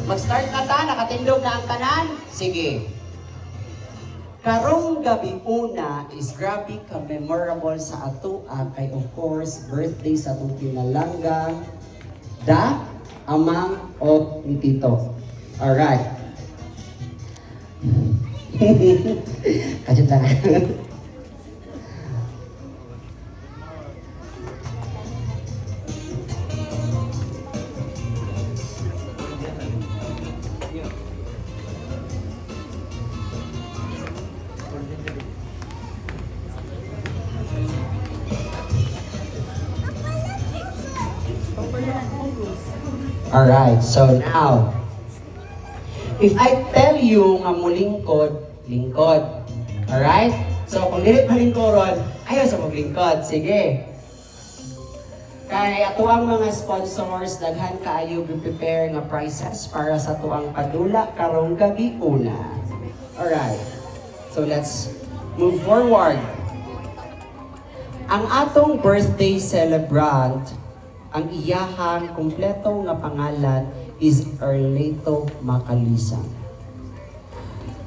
Mag-start na ta, nakatindog na ang tanan. Sige. Karong gabi una is grabe ka memorable sa ato kay of course birthday sa atong kinalanggang the amang of ni Tito. Alright. Kajut na. Alright, so now, if I tell you nga mo lingkod, lingkod. Alright? So kung dili malingkoron, ayaw sa maglingkod. Sige. Kay atuang mga sponsors, daghan kaayo prepare nga prizes para sa tuang padula karong gabi una. Alright. So let's move forward. Ang atong birthday celebrant, ang iyahang kumpleto nga pangalan is Erleto Macalisang.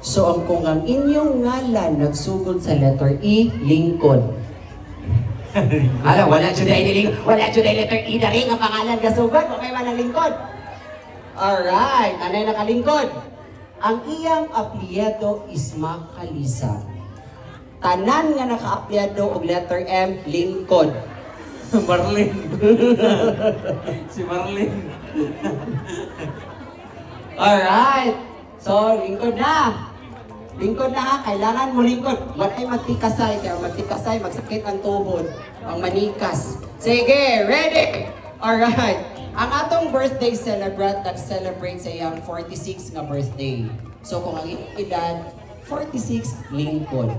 So kung ang inyong ngalan nagsugod sa letter E, Lincoln. Wala today letter E na rin ang pangalan kasugod, okay man ang Lincoln. Alright, anay nakalingkod. Ang iyang apelyido is Macalisang. Tanan nga naka-apelyido og letter M, Lincoln. Marlene. Si Marlene. Alright. So, lingkod na. Lingkod na ha. Kailangan mo lingkod. Walay magtikasay. Kaya magtikasay, magsakit ang tuhod. Ang manikas. Sige, ready? Alright. Ang atong birthday celebrant, nag-celebrate sa iyang 46 nga birthday. So, kung ang iyong edad, 46, lingkod.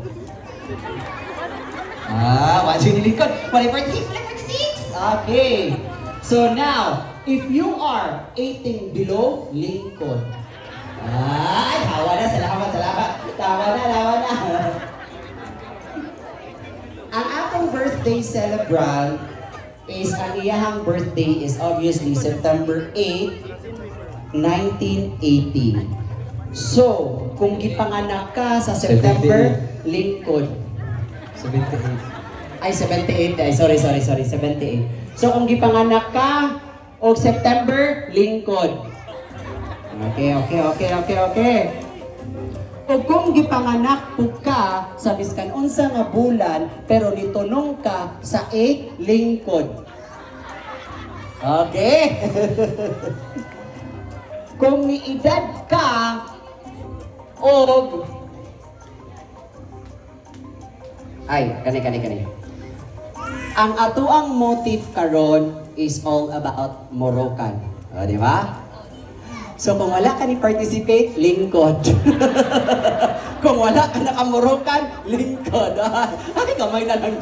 Wala siya nilingkod. Wala 46, wala 46. Okay. So now, if you are 18 below, lingkod. Hawa na. Salamat. Tawa na. Ang atong birthday celebrant is, ang iyahang birthday is obviously September 8, 1980. So, kung gipanganak ka sa September, lingkod. 78. Ay, 78. Ay, sorry. 78. So, kung gipanganak ka, o September, lingkod. Okay. O kung gipanganak po ka sa biskan unsa nga bulan, pero nitunong ka sa 8, lingkod. Okay? Kung niedad ka, o kani. Ang atuang motif karon is all about Moroccan. O, di ba? So, kung wala ka ni participate, lingkod. Kung wala ka naka-Moroccan, lingkod. Ay, gamay na lang,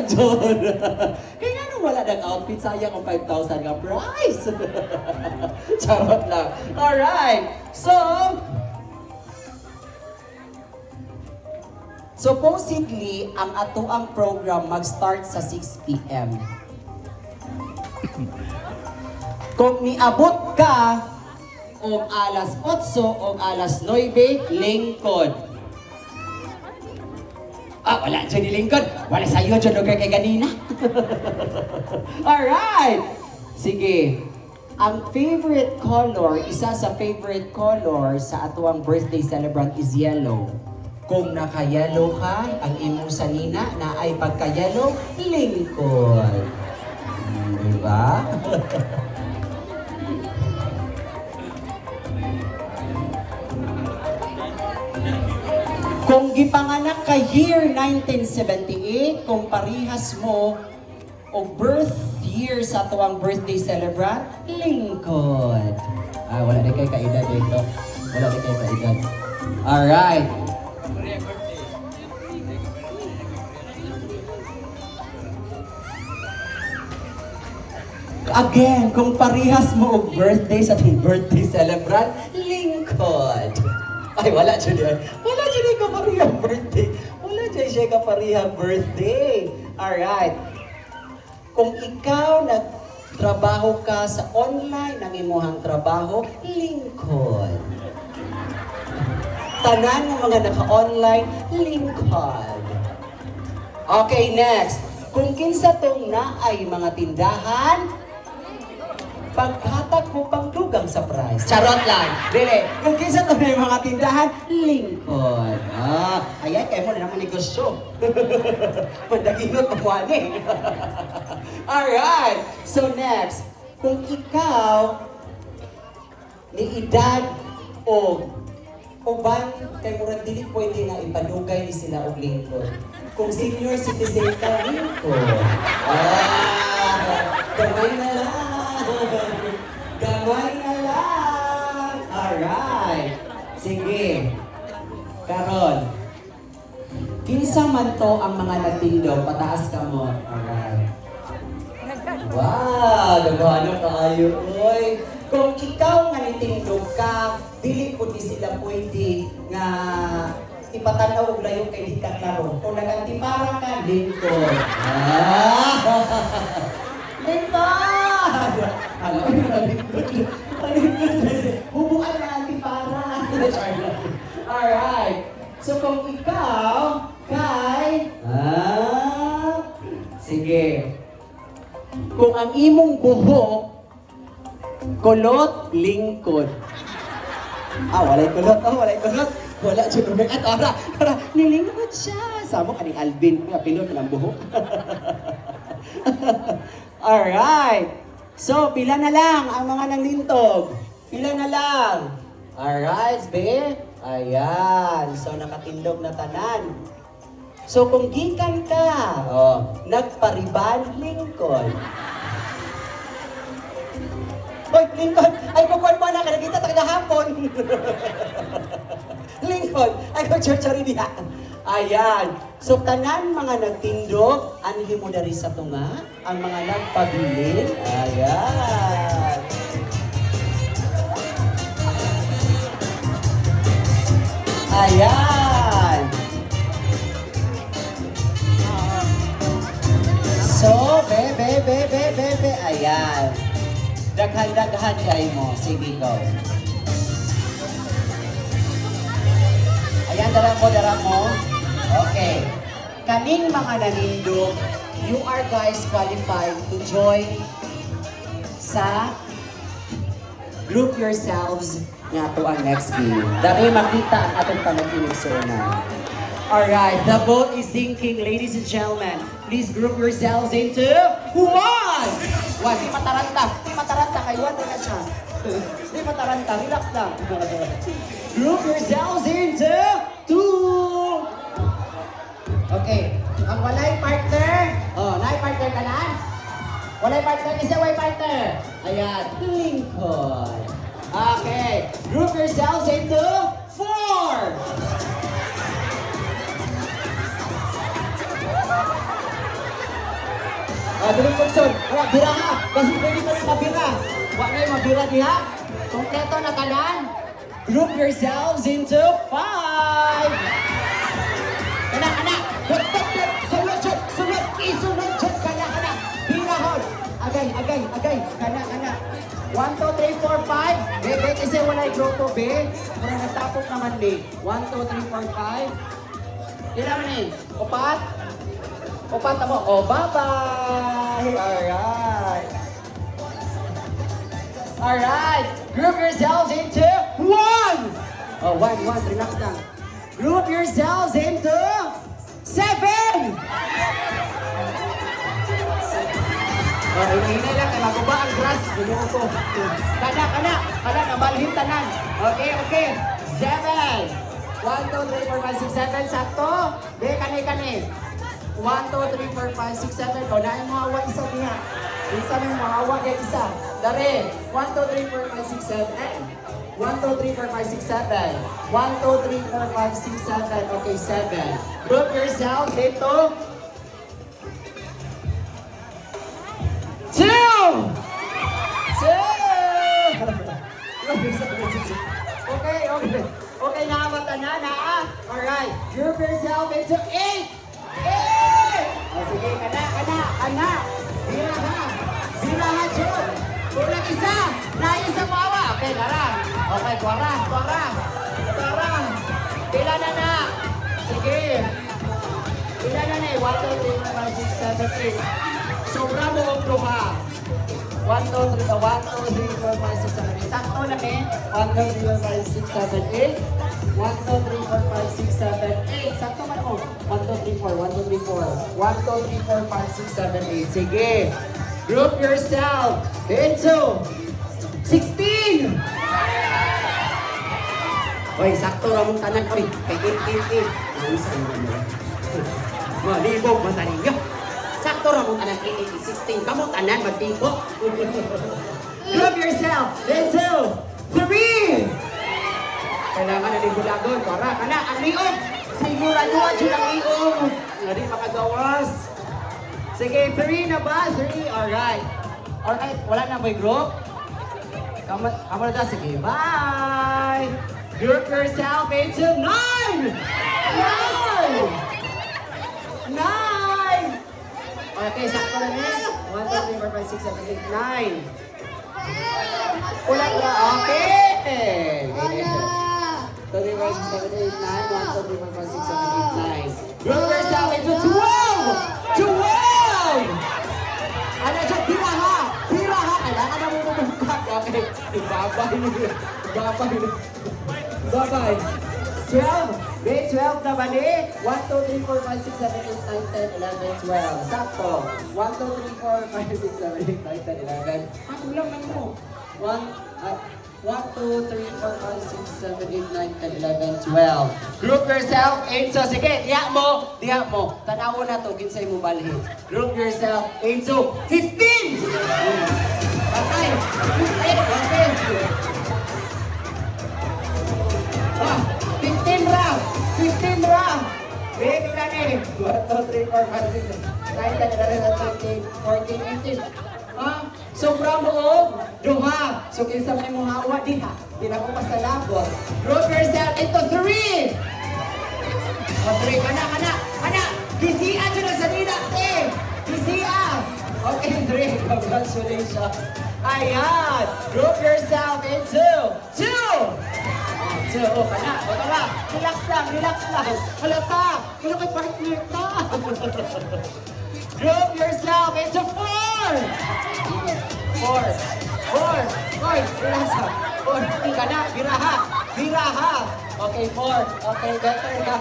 John. Kaya nga nung wala nag-outfit, sayang ang 5,000 nga price. Charot lang. Alright. So, supposedly, ang atuang program mag-start sa 6 p.m. Kung niabot ka o alas 8 o alas 9, lingkod. Wala dyan ni lingkod. Wala sa'yo dyan lugar kay ganina. Alright! Sige. Ang favorite color, isa sa favorite color sa atuang birthday celebrant is yellow. Kung naka-yellow ka, ang imong sanina na ay pagka-yellow, lingkod. Diba? Kung gipanganak ka year 1978, kung parihas mo o birth year sa tuwang birthday celebrant, lingkod. Wala na kayo kaedad dito. Alright. Again, kung parihas mo og birthday sa ating birthday celebrant, lingkod. Wala dyan ka parihang birthday. Wala dyan siya ka parihang birthday. Alright. Kung ikaw trabaho ka sa online, ang imuhang trabaho, lingkod. Tanan ng mga naka-online, lingkod. Okay, next. Kung kinsa tong na ay mga tindahan, paghatag mo pang dugang sa price. Charot lang. Dili. Kung kinsa tong na yung mga tindahan, lingkod. Ayan, kaya mo na naman negosyo. Mandaginot mo ani. Alright. So next, kung ikaw ni edad o uban kay murag dili pwede nga ipadugay ni sila og lingkod. Kung senior citizen ka, lingkod. Gamay na lang. Gamay na lang. Alright. Sige. Karon. Kinsa man to ang mga nagtindog, pataas ka mo. Alright. Wow, nagano kaayo, oy. Kung ikaw nga nitindog ka, dili po di sila pwede nga ipatanaw og layo kay di ka klaro. Kung nagantipara ka, lingkod. Lingkod! Ano yung lingkod? Hubuan na antipara. Alright. So kung ikaw, kay... sige. Kung ang imong buhok, kulot, lingkod. Walay kulot. Walay kulot. Wala siya lumik. At ara, nilingkod siya. Samo ka ni Alvin, pilot ng buhok. Alright. So, pila na lang ang mga nanglintog. Pila na lang. Alright, be. Ayan. So, nakatindog na tanan. So, kung gikan ka, nagpariban, lingkod. Hoy, Lincoln! Ay, kukuhan mo na! Kanagita tayo na hapon! Lincoln! Ay, kuchurchari diha! Ayan! So, tanan mga nagtindog, anhi mo dari sa tunga, ang mga nagpabilin. Ayan! Ayan! So, be, ayan! Daghan kay mo. Sige, go. Ayan, dara mo. Okay. Kaning mga nanindog, you are guys qualified to join sa group yourselves nga to ang next game. Dari makita ang atong panaginip sa una. Alright, the boat is sinking, ladies and gentlemen. Please group yourselves into one! Di mataranta, kayo na siya. Di mataranta, relax lang. Group yourselves into two! Okay, ang walay partner. Nai partner ka na? Walay partner, isa way partner. Ayan, lingkod. Okay, group yourselves into four! Dili Pugson, bira ha. Kasi pwede pa rin mabira. Huwag na yung mabira diha. Kompleto na kanan. Group yourselves into five. Kana. Sunod. Isunod. Kana. Birahon. Agay. Kana. 1, 2, 3, 4, 5. Bebe, kasi wala yung grotto, be. Pero nagtapok naman, be. 1, 2, 3, 4, 5. Kailan man eh. Upat mo. Bye-bye! Alright! Group yourselves into one! One. Relax lang. Group yourselves into seven! Hinay lang. Maguba ang grass. Binuho ko. Kana. Nabalhin tanan. Okay. 7! 1, 2, 3, 4, 5, 6, 7. Sakto. Be, kani. 1, 2, 3, 4, 5, 6, 7. Nain mo hawa isa niya. Isa mo hawa kay isa. Dari. 1, 2, 3, 4, 5, 6, 7. 1, 2, 3, 4, 5, 6, 7. 1, 2, 3, 4, 5, 6, 7. Okay, 7. Group yourself into 2! Okay, nakabata na. Alright. Group yourself into 8! Sige, kana. Bira ha. Birahan, Jun. Kulang isa. Layo sa bawa. Okay, lara. Okay, kuwara. Pila na. Sige. Pila na eh. 1, 2, 3, 4, 5, 6, 7, 8. Sobra mo ang luha. 1, 2, 3, 4, 5, 6, 7, 8. Sakto na eh. 1, 2, 3, 4, 5, 6, 7, 8. 1, 2, 3, 4, 5, 6, 7, 8. Sakto man mo. 1, 2, 3, 4. 1, 2, 3, 4. 1, 2, 3, 4, 5, 6, 7, 8. Sige. Group yourself into 16. Hoy, sakto ramong tanan. Hoy, kay 8. Naisan mo. Malibog, matalinga. Sakto ramong tanan 8, 16. Kamu tanan, magtibok. Group yourself into 3. Kailangan na ligulagon. Para ka na, ang liog. Siguraduhan siya ng liog. Hindi makagawas. Sige, 3 na ba? 3, alright. Alright, wala na ba yung group? Kamu na daw, sige, bye! Group yourself into 9! 9! 9! Okay, sakto na rin. 1, 2, 3, 4, 5, 6, 7, 8, 9. Ulan na, okay! 2, 3, 4, 6, 7, 8, 9. 1, 2, 3, 4, 5, 6, 7, 8, 9. Group yourself into 12! 12! Ano dyan? Piraha! Kailangan na mo bumungkak. Okay. Babay. 12. Grade 12 na bali. 1, 2, 3, 4, 5, 6, 7, 8, 9, 10, 11, 12. Sakto. 1, 2, 3, 4, 5, 6, 7, 8, 9, 10, 11. Kulang lang mo. 1, 2, 3, 4, 5, 6, 7, 8, 9, 10, 11, 12. Group yourself into, sige, diha mo. Tanawo na to, kinsay mo balhin. Group yourself into 15! Patay! 15 round! 15 round! Baby na ni! 1, 2, 3, 4, 5, 6, 7, 8, 9, 10, 11, 12, 13, 14, 15. Sobra mo o? Duha! So kinsa may mong hawa diha. Di na ko pasalabot. Group yourself into 3! O 3, kana! Kisian dyan sa nila, Kisian! Okay, 3. Congratulations. Ayan! Group yourself into 2! So, kana. O tara, relax lang. Halata! Kaya kay partner ka! Group yourself into 4! 4! Hoy, relax lang. 4, kana, biraha! Okay, 4. Okay, better na.